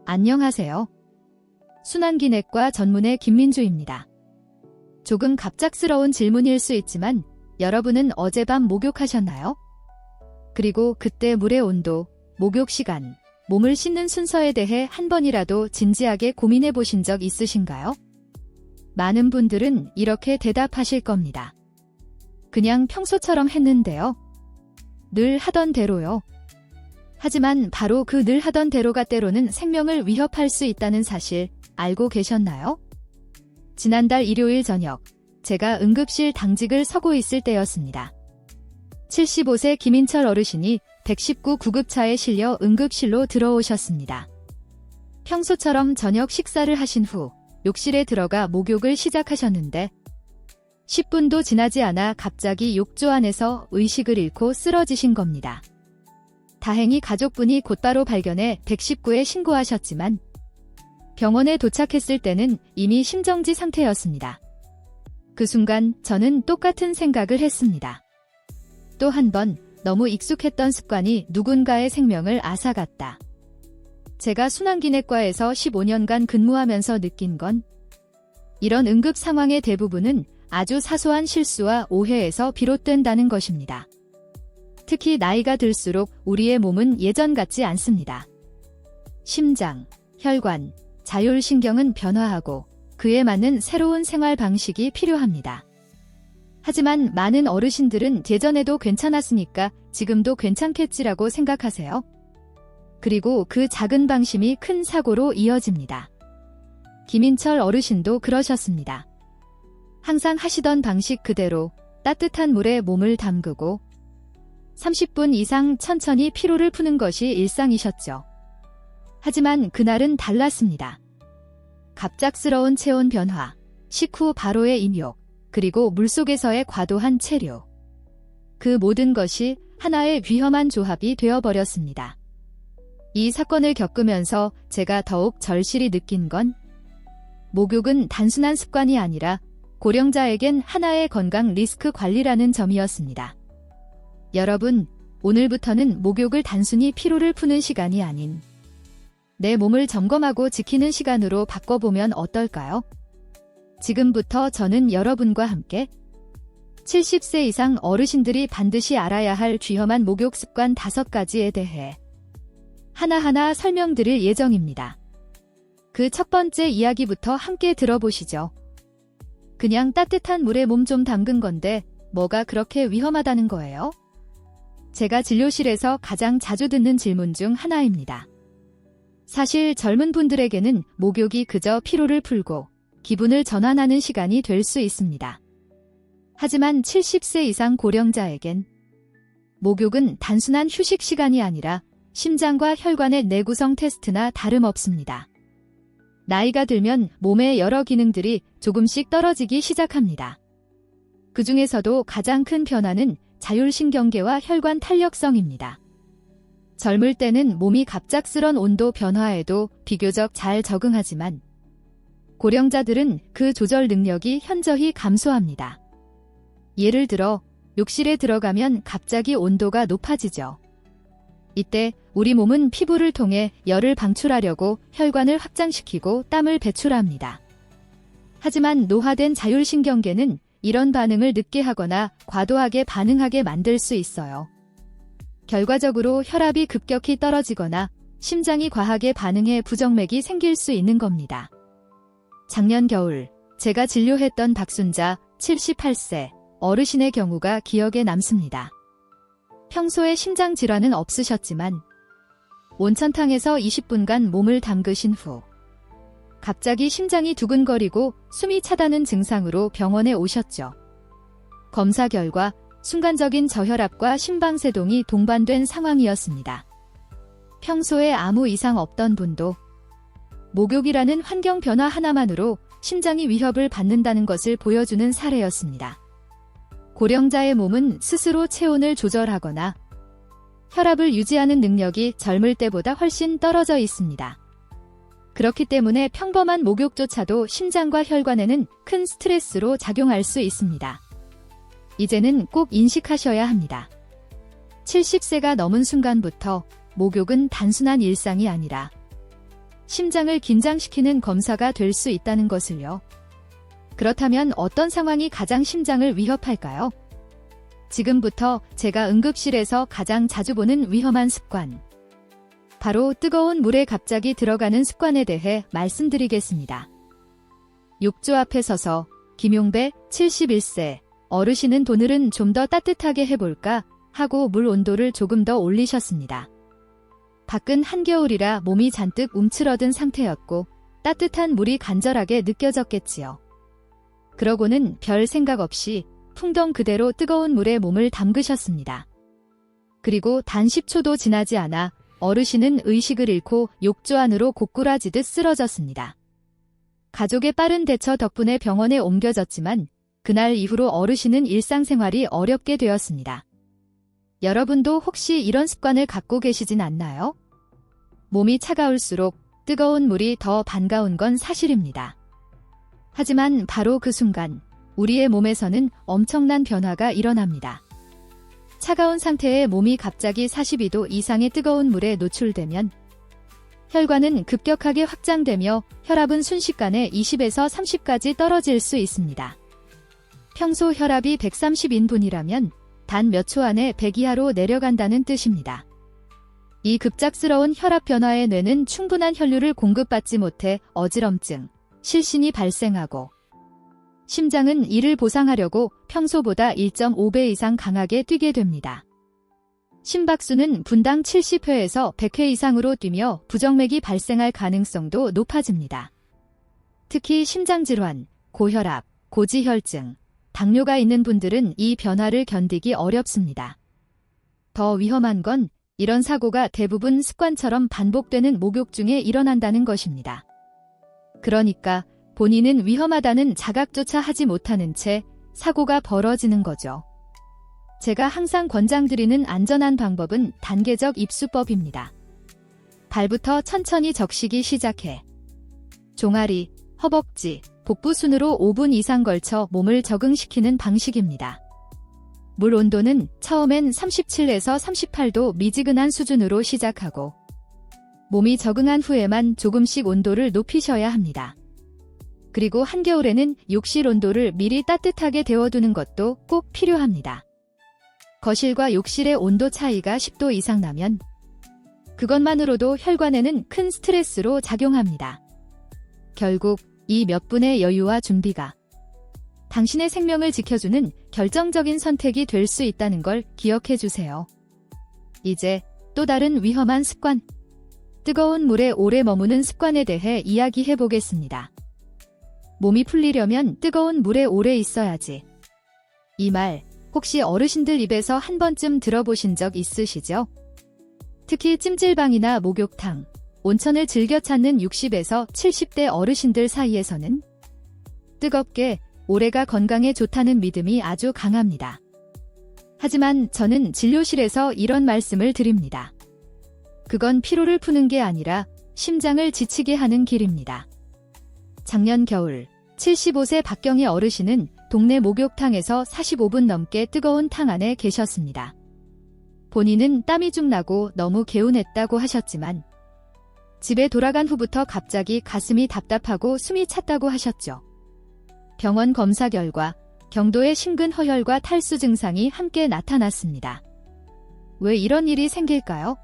안녕하세요. 순환기내과 전문의 김민주입니다. 조금 갑작스러운 질문일 수 있지만 여러분은 어젯밤 목욕하셨나요? 그리고 그때 물의 온도, 목욕 시간, 몸을 씻는 순서에 대해 한 번이라도 진지하게 고민해 보신 적 있으신가요? 많은 분들은 이렇게 대답하실 겁니다. 그냥 평소처럼 했는데요. 늘 하던 대로요. 하지만 바로 그 늘 하던 대로가 때로는 생명을 위협할 수 있다는 사실 알고 계셨나요? 지난달 일요일 저녁, 제가 응급실 당직을 서고 있을 때였습니다. 75세 김인철 어르신이 119 구급차에 실려 응급실로 들어오셨습니다. 평소처럼 저녁 식사를 하신 후 욕실에 들어가 목욕을 시작하셨는데 10분도 지나지 않아 갑자기 욕조 안에서 의식을 잃고 쓰러지신 겁니다. 다행히 가족분이 곧바로 발견해 119에 신고하셨지만 병원에 도착했을 때는 이미 심정지 상태였습니다. 그 순간 저는 똑같은 생각을 했습니다. 또 한 번 너무 익숙했던 습관이 누군가의 생명을 앗아갔다. 제가 순환기내과에서 15년간 근무하면서 느낀 건 이런 응급 상황의 대부분은 아주 사소한 실수와 오해에서 비롯된다는 것입니다. 특히 나이가 들수록 우리의 몸은 예전 같지 않습니다. 심장, 혈관, 자율신경은 변화하고 그에 맞는 새로운 생활 방식이 필요합니다. 하지만 많은 어르신들은 예전에도 괜찮았으니까 지금도 괜찮겠지라고 생각하세요. 그리고 그 작은 방심이 큰 사고로 이어집니다. 김인철 어르신도 그러셨습니다. 항상 하시던 방식 그대로 따뜻한 물에 몸을 담그고 30분 이상 천천히 피로를 푸는 것이 일상이셨죠. 하지만 그날은 달랐습니다. 갑작스러운 체온 변화, 식후 바로의 임욕, 그리고 물속에서의 과도한 체류. 그 모든 것이 하나의 위험한 조합이 되어버렸습니다. 이 사건을 겪으면서 제가 더욱 절실히 느낀 건 목욕은 단순한 습관이 아니라 고령자에겐 하나의 건강 리스크 관리라는 점이었습니다. 여러분, 오늘부터는 목욕을 단순히 피로를 푸는 시간이 아닌 내 몸을 점검하고 지키는 시간으로 바꿔보면 어떨까요? 지금부터 저는 여러분과 함께 70세 이상 어르신들이 반드시 알아야 할 위험한 목욕 습관 5가지에 대해 하나하나 설명드릴 예정입니다. 그 첫 번째 이야기부터 함께 들어보시죠. 그냥 따뜻한 물에 몸 좀 담근 건데 뭐가 그렇게 위험하다는 거예요? 제가 진료실에서 가장 자주 듣는 질문 중 하나입니다. 사실 젊은 분들에게는 목욕이 그저 피로를 풀고 기분을 전환하는 시간이 될 수 있습니다. 하지만 70세 이상 고령자에겐 목욕은 단순한 휴식 시간이 아니라 심장과 혈관의 내구성 테스트나 다름없습니다. 나이가 들면 몸의 여러 기능들이 조금씩 떨어지기 시작합니다. 그 중에서도 가장 큰 변화는 자율신경계와 혈관 탄력성입니다. 젊을 때는 몸이 갑작스런 온도 변화에도 비교적 잘 적응하지만 고령자들은 그 조절 능력이 현저히 감소합니다. 예를 들어 욕실에 들어가면 갑자기 온도가 높아지죠. 이때 우리 몸은 피부를 통해 열을 방출하려고 혈관을 확장시키고 땀을 배출합니다. 하지만 노화된 자율신경계는 이런 반응을 늦게 하거나 과도하게 반응하게 만들 수 있어요. 결과적으로 혈압이 급격히 떨어지거나 심장이 과하게 반응해 부정맥이 생길 수 있는 겁니다. 작년 겨울 제가 진료했던 박순자 78세 어르신의 경우가 기억에 남습니다. 평소에 심장 질환은 없으셨지만 온천탕에서 20분간 몸을 담그신 후 갑자기 심장이 두근거리고 숨이 차다는 증상으로 병원에 오셨죠. 검사 결과 순간적인 저혈압과 심방세동이 동반된 상황이었습니다. 평소에 아무 이상 없던 분도 목욕이라는 환경 변화 하나만으로 심장이 위협을 받는다는 것을 보여주는 사례였습니다. 고령자의 몸은 스스로 체온을 조절하거나 혈압을 유지하는 능력이 젊을 때보다 훨씬 떨어져 있습니다. 그렇기 때문에 평범한 목욕조차도 심장과 혈관에는 큰 스트레스로 작용할 수 있습니다. 이제는 꼭 인식하셔야 합니다. 70세가 넘은 순간부터 목욕은 단순한 일상이 아니라 심장을 긴장시키는 검사가 될 수 있다는 것을요. 그렇다면 어떤 상황이 가장 심장을 위협할까요? 지금부터 제가 응급실에서 가장 자주 보는 위험한 습관, 바로 뜨거운 물에 갑자기 들어가는 습관에 대해 말씀드리겠습니다. 욕조 앞에 서서 김용배 71세 어르신은 오늘은 좀 더 따뜻하게 해볼까 하고 물 온도를 조금 더 올리셨습니다. 밖은 한겨울이라 몸이 잔뜩 움츠러든 상태였고 따뜻한 물이 간절하게 느껴졌겠지요. 그러고는 별 생각 없이 풍덩 그대로 뜨거운 물에 몸을 담그셨습니다. 그리고 단 10초도 지나지 않아 어르신은 의식을 잃고 욕조 안으로 고꾸라지듯 쓰러졌습니다. 가족의 빠른 대처 덕분에 병원에 옮겨졌지만 그날 이후로 어르신은 일상생활이 어렵게 되었습니다. 여러분도 혹시 이런 습관을 갖고 계시진 않나요? 몸이 차가울수록 뜨거운 물이 더 반가운 건 사실입니다. 하지만 바로 그 순간 우리의 몸에서는 엄청난 변화가 일어납니다. 차가운 상태의 몸이 갑자기 42도 이상의 뜨거운 물에 노출되면 혈관은 급격하게 확장되며 혈압은 순식간에 20에서 30까지 떨어질 수 있습니다. 평소 혈압이 130인분이라면 단 몇 초 안에 100 이하로 내려간다는 뜻입니다. 이 급작스러운 혈압 변화에 뇌는 충분한 혈류를 공급받지 못해 어지럼증, 실신이 발생하고 심장은 이를 보상하려고 평소보다 1.5배 이상 강하게 뛰게 됩니다. 심박수는 분당 70회에서 100회 이상으로 뛰며 부정맥이 발생할 가능성도 높아집니다. 특히 심장질환, 고혈압, 고지혈증, 당뇨가 있는 분들은 이 변화를 견디기 어렵습니다. 더 위험한 건 이런 사고가 대부분 습관처럼 반복되는 목욕 중에 일어난다는 것입니다. 그러니까 본인은 위험하다는 자각조차 하지 못하는 채 사고가 벌어지는 거죠. 제가 항상 권장드리는 안전한 방법은 단계적 입수법입니다. 발부터 천천히 적시기 시작해 종아리, 허벅지, 복부 순으로 5분 이상 걸쳐 몸을 적응시키는 방식입니다. 물 온도는 처음엔 37에서 38도 미지근한 수준으로 시작하고 몸이 적응한 후에만 조금씩 온도를 높이셔야 합니다. 그리고 한겨울에는 욕실 온도를 미리 따뜻하게 데워두는 것도 꼭 필요합니다. 거실과 욕실의 온도 차이가 10도 이상 나면 그것만으로도 혈관에는 큰 스트레스로 작용합니다. 결국 이 몇 분의 여유와 준비가 당신의 생명을 지켜주는 결정적인 선택이 될 수 있다는 걸 기억해 주세요. 이제 또 다른 위험한 습관, 뜨거운 물에 오래 머무는 습관에 대해 이야기해 보겠습니다. 몸이 풀리려면 뜨거운 물에 오래 있어야지. 이 말 혹시 어르신들 입에서 한 번쯤 들어보신 적 있으시죠? 특히 찜질방이나 목욕탕, 온천을 즐겨 찾는 60에서 70대 어르신들 사이에서는 뜨겁게 오래가 건강에 좋다는 믿음이 아주 강합니다. 하지만 저는 진료실에서 이런 말씀을 드립니다. 그건 피로를 푸는 게 아니라 심장을 지치게 하는 길입니다. 작년 겨울 75세 박경희 어르신은 동네 목욕탕에서 45분 넘게 뜨거운 탕 안에 계셨습니다. 본인은 땀이 쭉 나고 너무 개운했다고 하셨지만 집에 돌아간 후부터 갑자기 가슴이 답답하고 숨이 찼다고 하셨죠. 병원 검사 결과 경도의 심근허혈과 탈수 증상이 함께 나타났습니다. 왜 이런 일이 생길까요?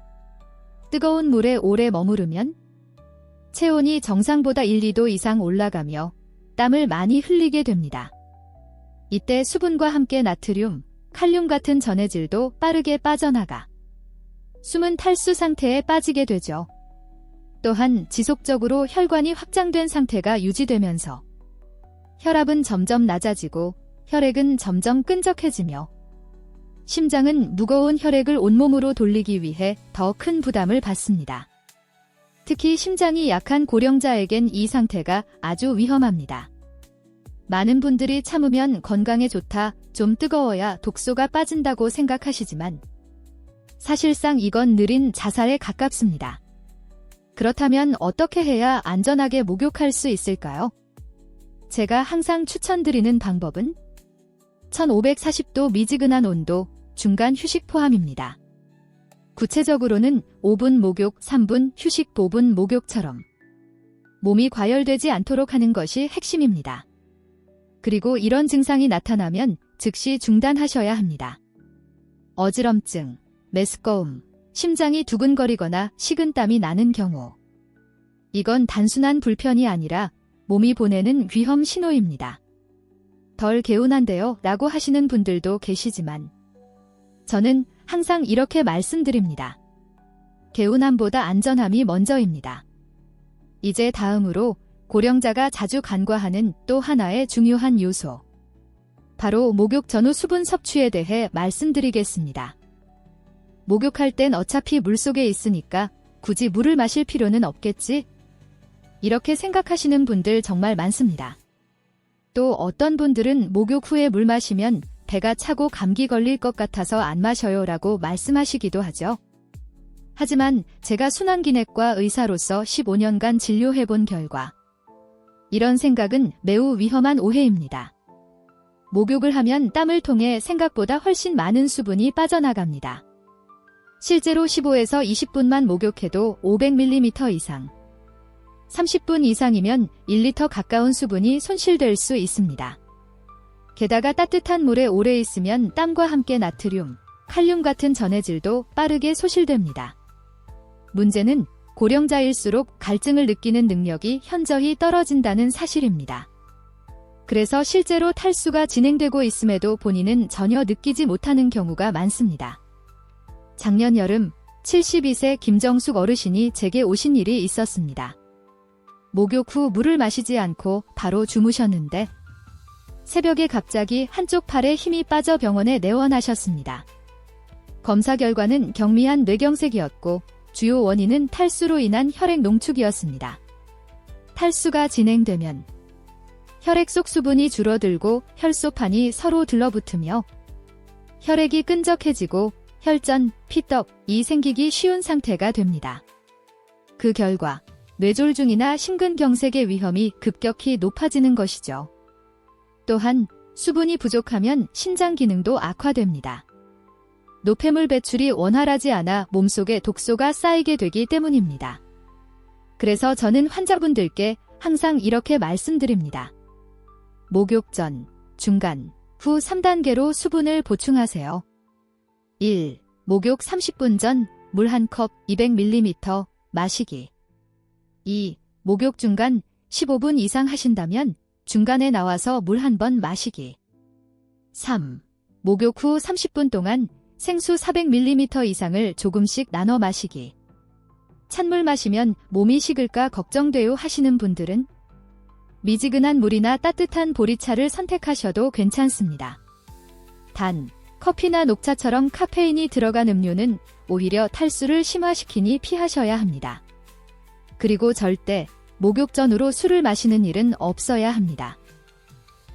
뜨거운 물에 오래 머무르면 체온이 정상보다 1, 2도 이상 올라가며 땀을 많이 흘리게 됩니다. 이때 수분과 함께 나트륨, 칼륨 같은 전해질도 빠르게 빠져나가 숨은 탈수 상태에 빠지게 되죠. 또한 지속적으로 혈관이 확장된 상태가 유지되면서 혈압은 점점 낮아지고 혈액은 점점 끈적해지며 심장은 무거운 혈액을 온몸으로 돌리기 위해 더 큰 부담을 받습니다. 특히 심장이 약한 고령자에겐 이 상태가 아주 위험합니다. 많은 분들이 참으면 건강에 좋다, 좀 뜨거워야 독소가 빠진다고 생각하시지만 사실상 이건 느린 자살에 가깝습니다. 그렇다면 어떻게 해야 안전하게 목욕할 수 있을까요? 제가 항상 추천드리는 방법은 1540도 미지근한 온도, 중간 휴식 포함입니다. 구체적으로는 5분 목욕, 3분 휴식, 5분 목욕처럼 몸이 과열되지 않도록 하는 것이 핵심입니다. 그리고 이런 증상이 나타나면 즉시 중단하셔야 합니다. 어지럼증, 메스꺼움, 심장이 두근거리거나 식은땀이 나는 경우. 이건 단순한 불편이 아니라 몸이 보내는 위험 신호입니다. 덜 개운한데요 라고 하시는 분들도 계시지만 저는 항상 이렇게 말씀드립니다. 개운함보다 안전함이 먼저입니다. 이제 다음으로 고령자가 자주 간과하는 또 하나의 중요한 요소. 바로 목욕 전후 수분 섭취에 대해 말씀드리겠습니다. 목욕할 땐 어차피 물속에 있으니까 굳이 물을 마실 필요는 없겠지? 이렇게 생각하시는 분들 정말 많습니다. 또 어떤 분들은 목욕 후에 물 마시면 배가 차고 감기 걸릴 것 같아서 안 마셔요 라고 말씀하시기도 하죠. 하지만 제가 순환기내과 의사로서 15년간 진료해본 결과 이런 생각은 매우 위험한 오해입니다. 목욕을 하면 땀을 통해 생각보다 훨씬 많은 수분이 빠져나갑니다. 실제로 15에서 20분만 목욕해도 500ml 이상, 30분 이상이면 1리터 가까운 수분이 손실될 수 있습니다. 게다가 따뜻한 물에 오래 있으면 땀과 함께 나트륨, 칼륨 같은 전해질도 빠르게 소실됩니다. 문제는 고령자일수록 갈증을 느끼는 능력이 현저히 떨어진다는 사실입니다. 그래서 실제로 탈수가 진행되고 있음에도 본인은 전혀 느끼지 못하는 경우가 많습니다. 작년 여름 72세 김정숙 어르신이 제게 오신 일이 있었습니다. 목욕 후 물을 마시지 않고 바로 주무셨는데 새벽에 갑자기 한쪽 팔에 힘이 빠져 병원에 내원하셨습니다. 검사 결과는 경미한 뇌경색이었고 주요 원인은 탈수로 인한 혈액 농축이었습니다. 탈수가 진행되면 혈액 속 수분이 줄어들고 혈소판이 서로 들러붙으며 혈액이 끈적해지고 혈전, 피떡이 생기기 쉬운 상태가 됩니다. 그 결과 뇌졸중이나 심근경색의 위험이 급격히 높아지는 것이죠. 또한 수분이 부족하면 신장 기능도 악화됩니다. 노폐물 배출이 원활하지 않아 몸속에 독소가 쌓이게 되기 때문입니다. 그래서 저는 환자분들께 항상 이렇게 말씀드립니다. 목욕 전, 중간, 후 3단계로 수분을 보충하세요. 1. 목욕 30분 전 물 1컵 200ml 마시기. 2. 목욕 중간 15분 이상 하신다면 중간에 나와서 물 한 번 마시기. 3. 목욕 후 30분 동안 생수 400ml 이상을 조금씩 나눠 마시기. 찬물 마시면 몸이 식을까 걱정돼요 하시는 분들은 미지근한 물이나 따뜻한 보리차를 선택하셔도 괜찮습니다. 단, 커피나 녹차처럼 카페인이 들어간 음료는 오히려 탈수를 심화시키니 피하셔야 합니다. 그리고 절대 목욕 전후로 술을 마시는 일은 없어야 합니다.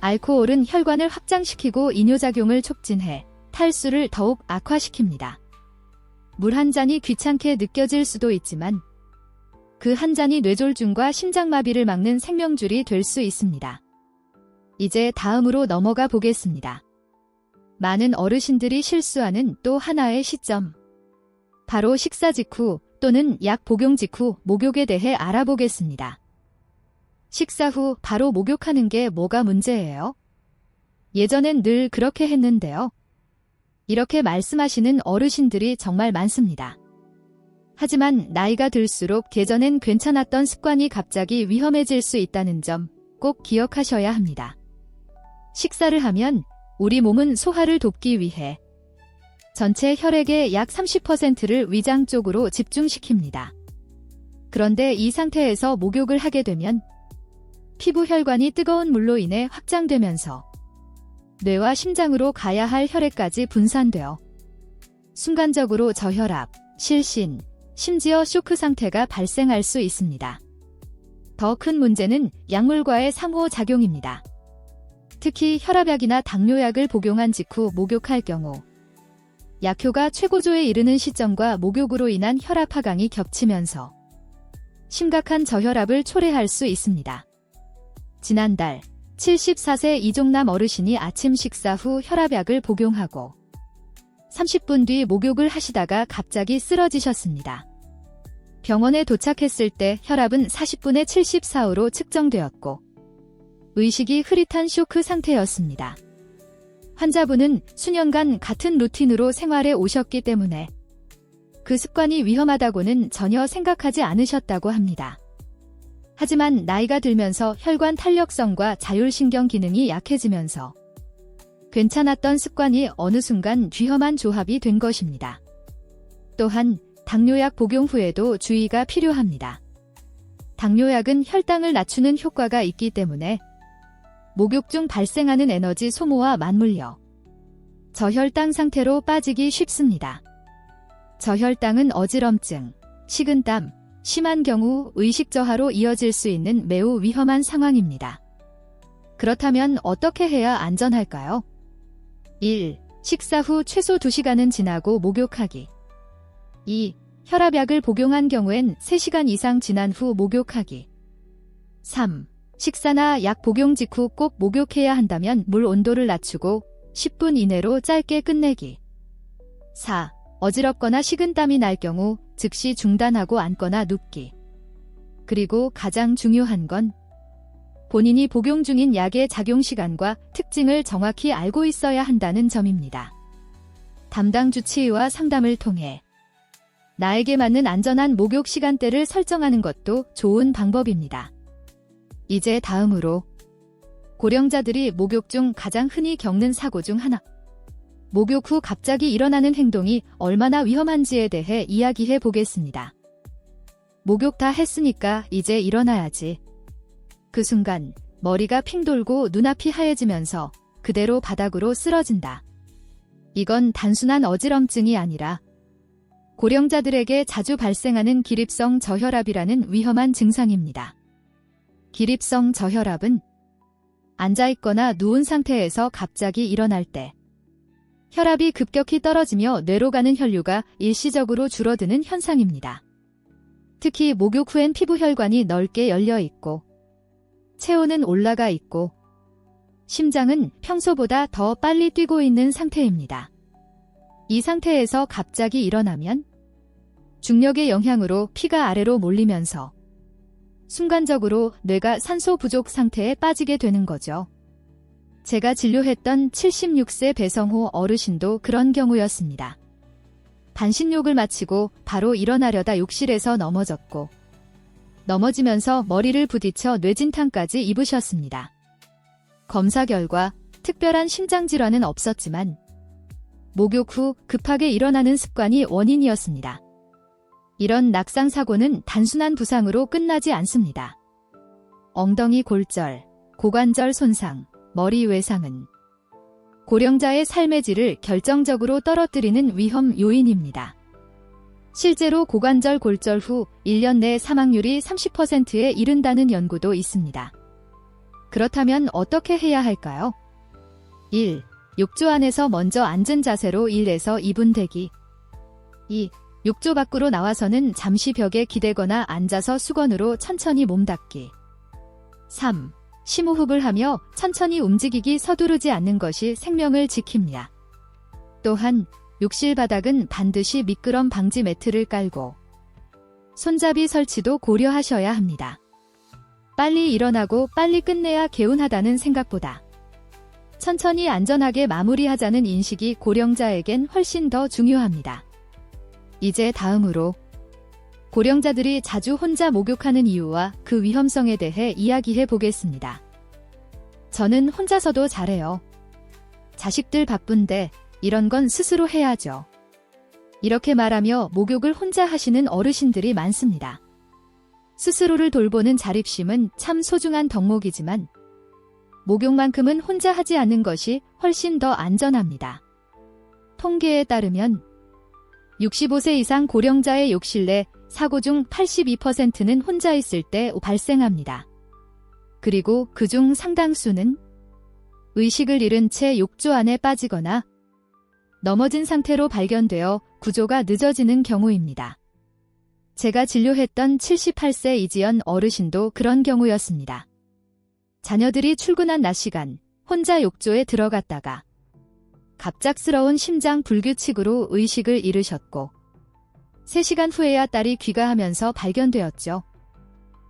알코올은 혈관을 확장시키고 이뇨작용을 촉진해 탈수를 더욱 악화시킵니다. 물 한 잔이 귀찮게 느껴질 수도 있지만 그 한 잔이 뇌졸중과 심장마비를 막는 생명줄이 될 수 있습니다. 이제 다음으로 넘어가 보겠습니다. 많은 어르신들이 실수하는 또 하나의 시점. 바로 식사 직후 또는 약 복용 직후 목욕에 대해 알아보겠습니다. 식사 후 바로 목욕하는 게 뭐가 문제예요? 예전엔 늘 그렇게 했는데요. 이렇게 말씀하시는 어르신들이 정말 많습니다. 하지만 나이가 들수록 예전엔 괜찮았던 습관이 갑자기 위험해질 수 있다는 점 꼭 기억하셔야 합니다. 식사를 하면 우리 몸은 소화를 돕기 위해 전체 혈액의 약 30%를 위장 쪽으로 집중시킵니다. 그런데 이 상태에서 목욕을 하게 되면 피부 혈관이 뜨거운 물로 인해 확장되면서 뇌와 심장으로 가야 할 혈액까지 분산되어 순간적으로 저혈압, 실신, 심지어 쇼크 상태가 발생할 수 있습니다. 더 큰 문제는 약물과의 상호작용입니다. 특히 혈압약이나 당뇨약을 복용한 직후 목욕할 경우 약효가 최고조에 이르는 시점과 목욕으로 인한 혈압 하강이 겹치면서 심각한 저혈압을 초래할 수 있습니다. 지난달 74세 이종남 어르신이 아침 식사 후 혈압약을 복용하고 30분 뒤 목욕을 하시다가 갑자기 쓰러지셨습니다. 병원에 도착했을 때 혈압은 40분에 74호로 측정되었고 의식이 흐릿한 쇼크 상태였습니다. 환자분은 수년간 같은 루틴으로 생활해 오셨기 때문에 그 습관이 위험하다고는 전혀 생각하지 않으셨다고 합니다. 하지만 나이가 들면서 혈관 탄력성과 자율신경 기능이 약해지면서 괜찮았던 습관이 어느 순간 위험한 조합이 된 것입니다. 또한 당뇨약 복용 후에도 주의가 필요합니다. 당뇨약은 혈당을 낮추는 효과가 있기 때문에 목욕 중 발생하는 에너지 소모와 맞물려 저혈당 상태로 빠지기 쉽습니다. 저혈당은 어지럼증, 식은땀, 심한 경우 의식 저하로 이어질 수 있는 매우 위험한 상황입니다. 그렇다면 어떻게 해야 안전할까요? 1. 식사 후 최소 2시간은 지나고 목욕하기. 2. 혈압약을 복용한 경우엔 3시간 이상 지난 후 목욕하기. 3. 식사나 약 복용 직후 꼭 목욕해야 한다면 물 온도를 낮추고 10분 이내로 짧게 끝내기. 4. 어지럽거나 식은땀이 날 경우 즉시 중단하고 앉거나 눕기. 그리고 가장 중요한 건 본인이 복용 중인 약의 작용 시간과 특징을 정확히 알고 있어야 한다는 점입니다. 담당 주치의와 상담을 통해 나에게 맞는 안전한 목욕 시간대를 설정하는 것도 좋은 방법입니다. 이제 다음으로 고령자들이 목욕 중 가장 흔히 겪는 사고 중 하나. 목욕 후 갑자기 일어나는 행동이 얼마나 위험한지에 대해 이야기해 보겠습니다. 목욕 다 했으니까 이제 일어나야지. 그 순간 머리가 핑 돌고 눈앞이 하얘지면서 그대로 바닥으로 쓰러진다. 이건 단순한 어지럼증이 아니라 고령자들에게 자주 발생하는 기립성 저혈압이라는 위험한 증상입니다. 기립성 저혈압은 앉아있거나 누운 상태에서 갑자기 일어날 때 혈압이 급격히 떨어지며 뇌로 가는 혈류가 일시적으로 줄어드는 현상입니다. 특히 목욕 후엔 피부 혈관이 넓게 열려 있고 체온은 올라가 있고 심장은 평소보다 더 빨리 뛰고 있는 상태입니다. 이 상태에서 갑자기 일어나면 중력의 영향으로 피가 아래로 몰리면서 순간적으로 뇌가 산소 부족 상태에 빠지게 되는 거죠. 제가 진료했던 76세 배성호 어르신도 그런 경우였습니다. 반신욕을 마치고 바로 일어나려다 욕실에서 넘어졌고 넘어지면서 머리를 부딪혀 뇌진탕까지 입으셨습니다. 검사 결과 특별한 심장질환은 없었지만 목욕 후 급하게 일어나는 습관이 원인이었습니다. 이런 낙상사고는 단순한 부상으로 끝나지 않습니다. 엉덩이 골절, 고관절 손상, 머리 외상은 고령자의 삶의 질을 결정적으로 떨어뜨리는 위험 요인입니다. 실제로 고관절 골절 후 1년 내 사망률이 30%에 이른다는 연구도 있습니다. 그렇다면 어떻게 해야 할까요? 1. 욕조 안에서 먼저 앉은 자세로 1에서 2분 대기. 2. 욕조 밖으로 나와서는 잠시 벽에 기대거나 앉아서 수건으로 천천히 몸 닦기. 3. 심호흡을 하며 천천히 움직이기 서두르지 않는 것이 생명을 지킵니다. 또한 욕실 바닥은 반드시 미끄럼 방지 매트를 깔고 손잡이 설치도 고려하셔야 합니다. 빨리 일어나고 빨리 끝내야 개운하다는 생각보다 천천히 안전하게 마무리하자는 인식이 고령자에겐 훨씬 더 중요합니다. 이제 다음으로 고령자들이 자주 혼자 목욕하는 이유와 그 위험성에 대해 이야기해 보겠습니다. 저는 혼자서도 잘해요. 자식들 바쁜데 이런 건 스스로 해야죠. 이렇게 말하며 목욕을 혼자 하시는 어르신들이 많습니다. 스스로를 돌보는 자립심은 참 소중한 덕목이지만 목욕만큼은 혼자 하지 않는 것이 훨씬 더 안전합니다. 통계에 따르면 65세 이상 고령자의 욕실 내 사고 중 82%는 혼자 있을 때 발생합니다. 그리고 그중 상당수는 의식을 잃은 채 욕조 안에 빠지거나 넘어진 상태로 발견되어 구조가 늦어지는 경우입니다. 제가 진료했던 78세 이지연 어르신도 그런 경우였습니다. 자녀들이 출근한 낮 시간 혼자 욕조에 들어갔다가 갑작스러운 심장 불규칙으로 의식을 잃으셨고 3시간 후에야 딸이 귀가하면서 발견되었죠.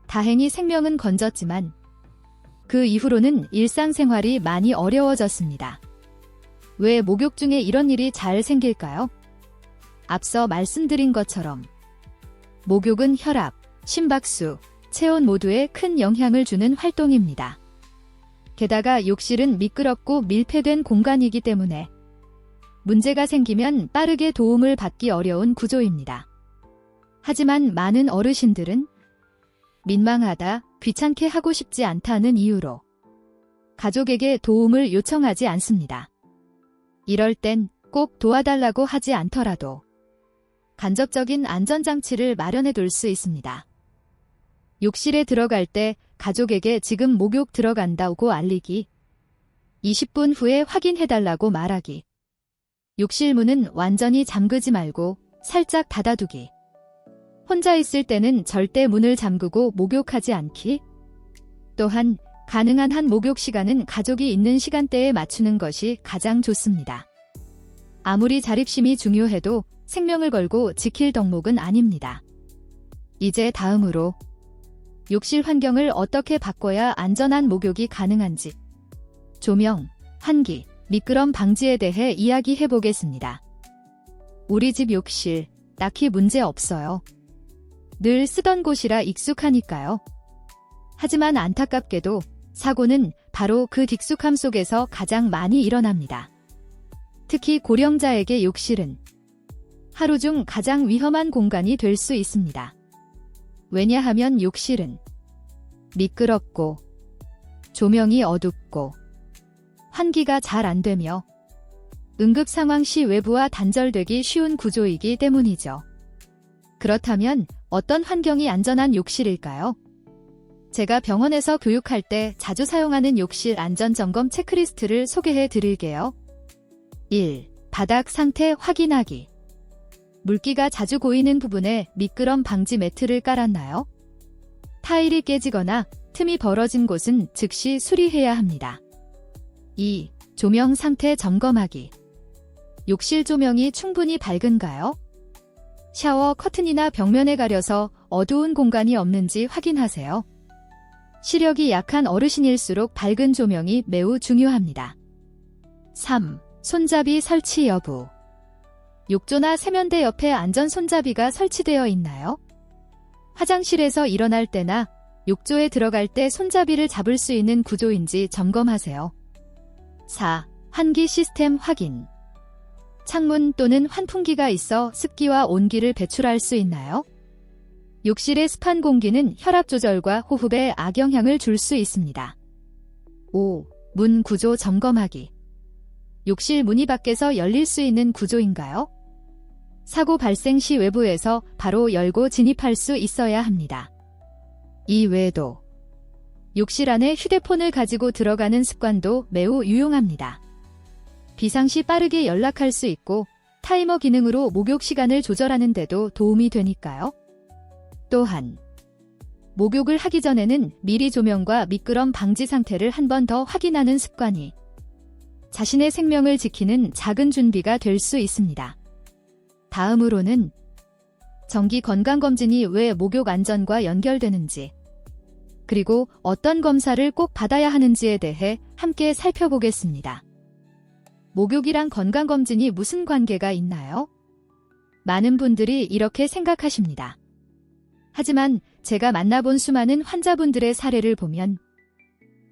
다행히 생명은 건졌지만 그 이후로는 일상생활이 많이 어려워졌습니다. 왜 목욕 중에 이런 일이 잘 생길까요? 앞서 말씀드린 것처럼 목욕은 혈압, 심박수, 체온 모두에 큰 영향을 주는 활동입니다. 게다가 욕실은 미끄럽고 밀폐된 공간이기 때문에 문제가 생기면 빠르게 도움을 받기 어려운 구조입니다. 하지만 많은 어르신들은 민망하다, 귀찮게 하고 싶지 않다는 이유로 가족에게 도움을 요청하지 않습니다. 이럴 땐 꼭 도와달라고 하지 않더라도 간접적인 안전장치를 마련해 둘 수 있습니다. 욕실에 들어갈 때 가족에게 지금 목욕 들어간다고 알리기, 20분 후에 확인해달라고 말하기, 욕실 문은 완전히 잠그지 말고 살짝 닫아두기, 혼자 있을 때는 절대 문을 잠그고 목욕하지 않기, 또한 가능한 한 목욕 시간은 가족이 있는 시간대에 맞추는 것이 가장 좋습니다. 아무리 자립심이 중요해도 생명을 걸고 지킬 덕목은 아닙니다. 이제 다음으로 욕실 환경을 어떻게 바꿔야 안전한 목욕이 가능한지, 조명, 환기, 미끄럼 방지에 대해 이야기해 보겠습니다. 우리 집 욕실, 딱히 문제 없어요. 늘 쓰던 곳이라 익숙하니까요. 하지만 안타깝게도 사고는 바로 그 익숙함 속에서 가장 많이 일어납니다. 특히 고령자에게 욕실은 하루 중 가장 위험한 공간이 될 수 있습니다. 왜냐하면 욕실은 미끄럽고 조명이 어둡고 환기가 잘 안 되며 응급 상황 시 외부와 단절되기 쉬운 구조이기 때문이죠. 그렇다면 어떤 환경이 안전한 욕실일까요? 제가 병원에서 교육할 때 자주 사용하는 욕실 안전점검 체크리스트를 소개해 드릴게요. 1. 바닥 상태 확인하기. 물기가 자주 고이는 부분에 미끄럼 방지 매트를 깔았나요? 타일이 깨지거나 틈이 벌어진 곳은 즉시 수리해야 합니다. 2. 조명 상태 점검하기. 욕실 조명이 충분히 밝은가요? 샤워 커튼이나 벽면에 가려서 어두운 공간이 없는지 확인하세요. 시력이 약한 어르신일수록 밝은 조명이 매우 중요합니다. 3. 손잡이 설치 여부. 욕조나 세면대 옆에 안전 손잡이가 설치되어 있나요? 화장실에서 일어날 때나 욕조에 들어갈 때 손잡이를 잡을 수 있는 구조인지 점검하세요. 4. 환기 시스템 확인. 창문 또는 환풍기가 있어 습기와 온기를 배출할 수 있나요? 욕실의 습한 공기는 혈압 조절과 호흡에 악영향을 줄 수 있습니다. 5. 문 구조 점검하기. 욕실 문이 밖에서 열릴 수 있는 구조인가요? 사고 발생 시 외부에서 바로 열고 진입할 수 있어야 합니다. 이 외에도 욕실 안에 휴대폰을 가지고 들어가는 습관도 매우 유용합니다. 비상시 빠르게 연락할 수 있고 타이머 기능으로 목욕 시간을 조절하는 데도 도움이 되니까요. 또한 목욕을 하기 전에는 미리 조명과 미끄럼 방지 상태를 한 번 더 확인하는 습관이 자신의 생명을 지키는 작은 준비가 될 수 있습니다. 다음으로는 정기 건강검진이 왜 목욕 안전과 연결되는지, 그리고 어떤 검사를 꼭 받아야 하는지에 대해 함께 살펴보겠습니다. 목욕이랑 건강검진이 무슨 관계가 있나요? 많은 분들이 이렇게 생각하십니다. 하지만 제가 만나본 수많은 환자분들의 사례를 보면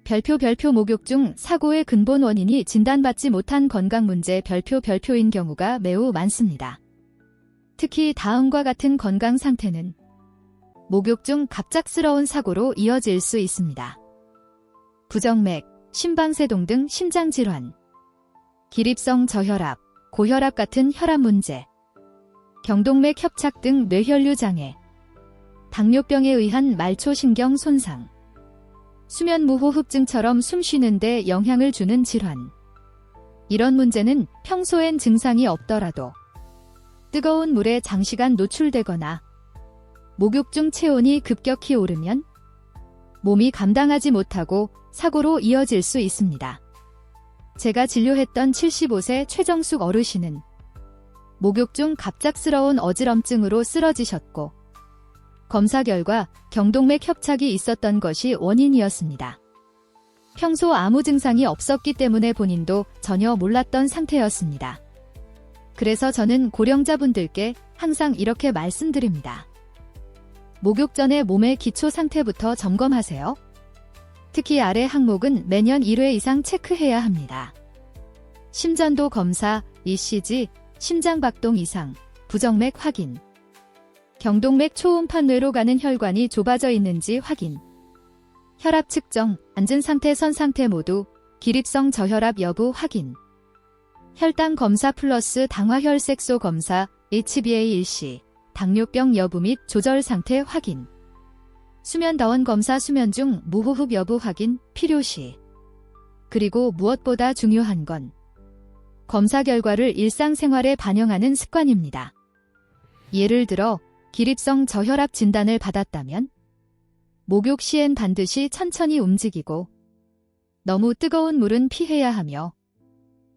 별표 목욕 중 사고의 근본 원인이 진단받지 못한 건강 문제 별표인 경우가 매우 많습니다. 특히 다음과 같은 건강 상태는 목욕 중 갑작스러운 사고로 이어질 수 있습니다. 부정맥, 심방세동 등 심장질환, 기립성 저혈압, 고혈압 같은 혈압 문제, 경동맥 협착 등 뇌혈류 장애, 당뇨병에 의한 말초신경 손상, 수면무호흡증처럼 숨 쉬는데 영향을 주는 질환. 이런 문제는 평소엔 증상이 없더라도 뜨거운 물에 장시간 노출되거나 목욕 중 체온이 급격히 오르면 몸이 감당하지 못하고 사고로 이어질 수 있습니다. 제가 진료했던 75세 최정숙 어르신은 목욕 중 갑작스러운 어지럼증으로 쓰러지셨고 검사 결과 경동맥 협착이 있었던 것이 원인이었습니다. 평소 아무 증상이 없었기 때문에 본인도 전혀 몰랐던 상태였습니다. 그래서 저는 고령자분들께 항상 이렇게 말씀드립니다. 목욕 전에 몸의 기초 상태부터 점검하세요. 특히 아래 항목은 매년 1회 이상 체크해야 합니다. 심전도 검사, ECG, 심장박동 이상, 부정맥 확인, 경동맥 초음파뇌로 가는 혈관이 좁아져 있는지 확인, 혈압 측정, 앉은 상태, 선 상태 모두, 기립성 저혈압 여부 확인, 혈당 검사 플러스 당화혈색소 검사, HbA1c, 당뇨병 여부 및 조절 상태 확인, 수면다원 검사, 수면 중 무호흡 여부 확인, 필요시. 그리고 무엇보다 중요한 건 검사 결과를 일상생활에 반영하는 습관입니다. 예를 들어 기립성 저혈압 진단을 받았다면 목욕 시엔 반드시 천천히 움직이고 너무 뜨거운 물은 피해야 하며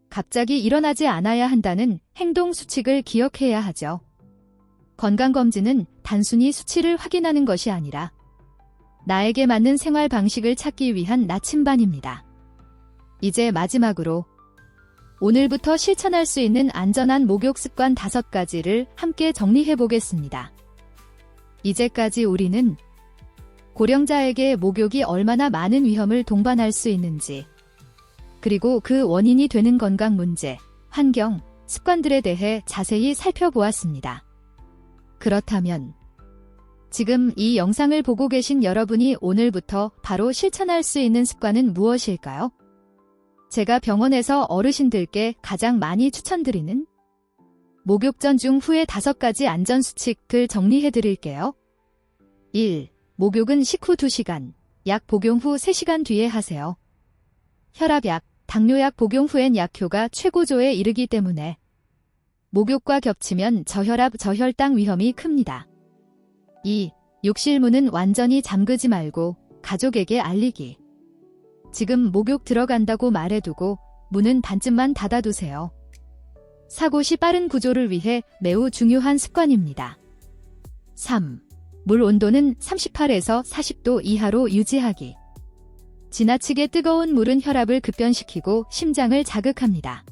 갑자기 일어나지 않아야 한다는 행동 수칙을 기억해야 하죠. 건강검진은 단순히 수치를 확인하는 것이 아니라 나에게 맞는 생활 방식을 찾기 위한 나침반입니다. 이제 마지막으로 오늘부터 실천할 수 있는 안전한 목욕 습관 5가지를 함께 정리해 보겠습니다. 이제까지 우리는 고령자에게 목욕이 얼마나 많은 위험을 동반할 수 있는지, 그리고 그 원인이 되는 건강 문제, 환경, 습관들에 대해 자세히 살펴보았습니다. 그렇다면 지금 이 영상을 보고 계신 여러분이 오늘부터 바로 실천할 수 있는 습관은 무엇일까요? 제가 병원에서 어르신들께 가장 많이 추천드리는 목욕 전 중 후의 5가지 안전수칙을 정리해 드릴게요. 1. 목욕은 식후 2시간, 약 복용 후 3시간 뒤에 하세요. 혈압약, 당뇨약 복용 후엔 약효가 최고조에 이르기 때문에 목욕과 겹치면 저혈압, 저혈당 위험이 큽니다. 2. 욕실문은 완전히 잠그지 말고 가족에게 알리기. 지금 목욕 들어간다고 말해두고 문은 반쯤만 닫아두세요. 사고 시 빠른 구조를 위해 매우 중요한 습관입니다. 3. 물 온도는 38에서 40도 이하로 유지하기. 지나치게 뜨거운 물은 혈압을 급변시키고 심장을 자극합니다.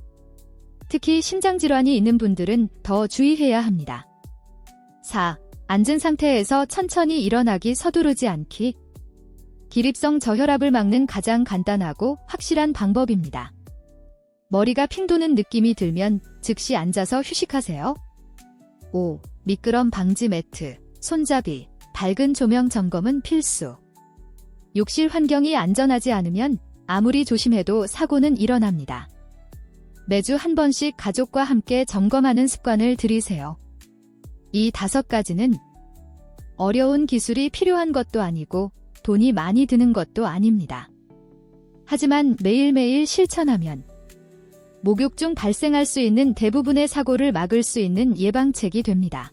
특히 심장질환이 있는 분들은 더 주의해야 합니다. 4. 앉은 상태에서 천천히 일어나기, 서두르지 않기. 기립성 저혈압을 막는 가장 간단하고 확실한 방법입니다. 머리가 핑 도는 느낌이 들면 즉시 앉아서 휴식하세요. 5. 미끄럼 방지 매트, 손잡이, 밝은 조명 점검은 필수. 욕실 환경이 안전하지 않으면 아무리 조심해도 사고는 일어납니다. 매주 한 번씩 가족과 함께 점검하는 습관을 들이세요. 이 5가지는 어려운 기술이 필요한 것도 아니고 돈이 많이 드는 것도 아닙니다. 하지만 매일매일 실천하면 목욕 중 발생할 수 있는 대부분의 사고를 막을 수 있는 예방책이 됩니다.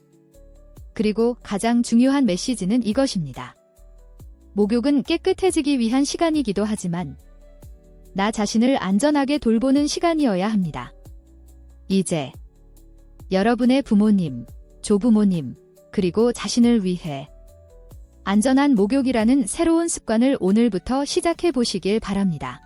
그리고 가장 중요한 메시지는 이것입니다. 목욕은 깨끗해지기 위한 시간이기도 하지만 나 자신을 안전하게 돌보는 시간이어야 합니다. 이제 여러분의 부모님, 조부모님, 그리고 자신을 위해 안전한 목욕이라는 새로운 습관을 오늘부터 시작해 보시길 바랍니다.